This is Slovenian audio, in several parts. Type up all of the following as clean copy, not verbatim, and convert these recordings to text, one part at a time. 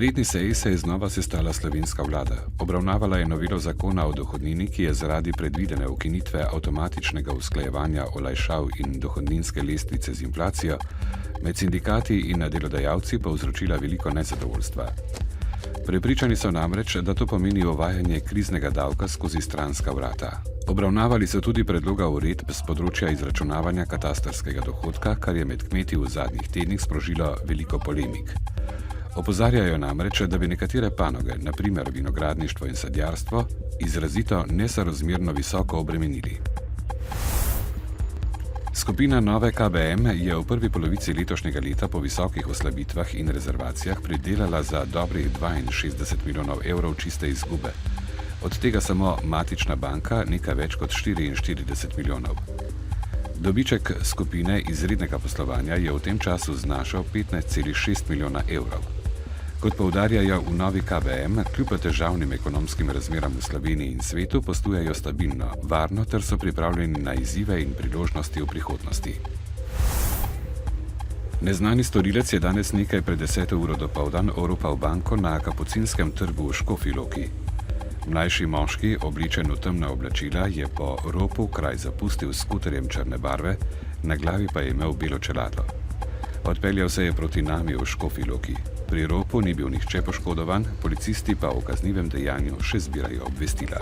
redni seji se je znova sestala slovenska vlada. Obravnavala je novelo zakona o dohodnini, ki je zaradi predvidene ukinitve avtomatičnega usklajevanja olajšav in dohodninske lestvice z inflacijo med sindikati in delodajalci povzročila veliko nezadovoljstva. Prepričani so namreč, da to pomeni uvajanje kriznega davka skozi stranska vrata. Obravnavali so tudi predloga uredb z področja izračunavanja katastrskega dohodka, kar je med kmeti v zadnjih tednih sprožilo veliko polemik. Opozarjajo namreč, da bi nekatere panoge, na primer vinogradništvo in sadjarstvo, izrazito nesorazmerno visoko obremenili. Skupina Nove KBM je v prvi polovici letošnjega leta po visokih oslabitvah in rezervacijah pridelala za dobrih 62 milijonov evrov čiste izgube. Od tega samo matična banka nekaj več kot 44 milijonov. Dobiček skupine izrednega poslovanja je v tem času znašal 15,6 milijona evrov. Kot poudarjajo v Novi KBM, kljub težavnim ekonomskim razmeram v Sloveniji in svetu poslujejo stabilno, varno ter so pripravljeni na izzive in priložnosti v prihodnosti. Neznani storilec je danes nekaj pred 10. uro dopoldan oropal banko na Kapucinskem trgu v Škofji Loki. Mlajši moški, oblečen v temna oblačila, je po ropu kraj zapustil s skuterjem črne barve, na glavi pa je imel belo čelado. Odpeljal se je proti nami v Škofji Loki. Pri ropu ni bil nihče poškodovan, policisti pa o kaznivem dejanju še zbirajo obvestila.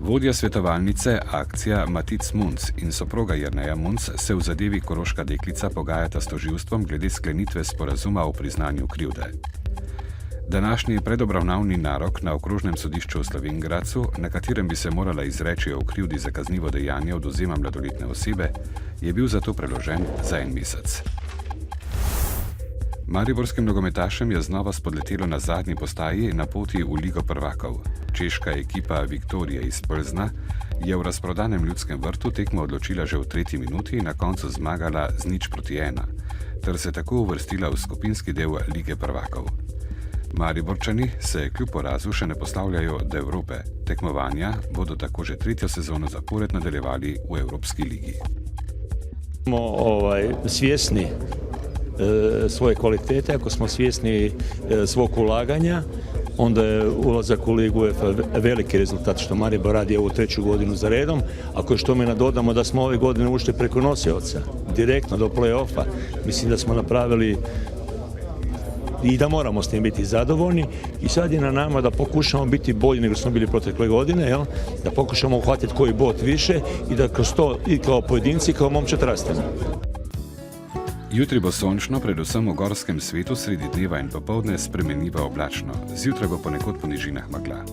Vodja svetovalnice akcija Matic Munc in soproga Jerneja Munc se v zadevi Koroška deklica pogajata s tožilstvom glede sklenitve sporazuma o priznanju krivde. Današnji predobravnavni narok na okrožnem sodišču v Slovenj Gradcu, na katerem bi se morala izreči o krivdi za kaznivo dejanje odvzema mladoletne osebe, je bil zato preložen za 1 mesec. Mariborskim nogometašem je znova spodletelo na zadnji postaji na poti v Ligo prvakov. Češka ekipa Viktorije iz Plzna je v razprodanem Ljudskem vrtu tekmo odločila že v 3. minuti in na koncu zmagala z 0:1, ter se tako uvrstila v skupinski del Lige prvakov. Mariborčani se kljub porazu še ne postavljajo do Evrope. Tekmovanja bodo tako že 3. sezono zapored nadaljevali v Evropski ligi. Smo svjesni svoje kvalitete, ako smo svjesni svog ulaganja, onda je ulazak u Ligu UEFA veliki rezultat što Maribor radi ovu 3. godinu za redom. Ako još tome nadodamo da smo ove godine ušli preko nosioca, direktno do play-offa, mislim da smo napravili i da moramo s tim biti zadovoljni i sad je na nama da pokušamo biti bolji nego smo bili protekle godine, da pokušamo uhvatiti koji bod više i da kroz to i kao pojedinci i kao momčad rastemo. Jutri bo sončno, predvsem v gorskem svetu sredi dneva in popoldne spremenljivo oblačno. Zjutraj bo ponekod po nižinah megla.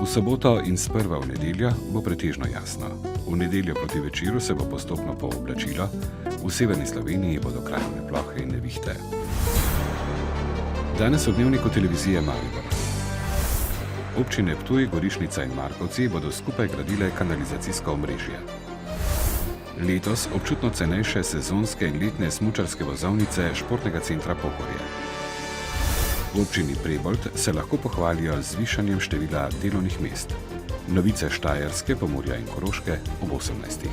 V soboto in sprva v nedeljo bo pretežno jasno. V nedeljo proti večeru se bo postopno pooblačilo, v severni Sloveniji bodo krajevne plohe in nevihte. Danes v dnevniku televizije Maribor. Občine Ptuj, Gorišnica in Markovci bodo skupaj gradile kanalizacijsko omrežje. Letos občutno cenejše sezonske in letne smučarske vozovnice športnega centra Pohorje. V občini Prebold se lahko pohvalijo z zvišanjem števila delovnih mest. Novice Štajerske, Pomurja in Koroške ob 18.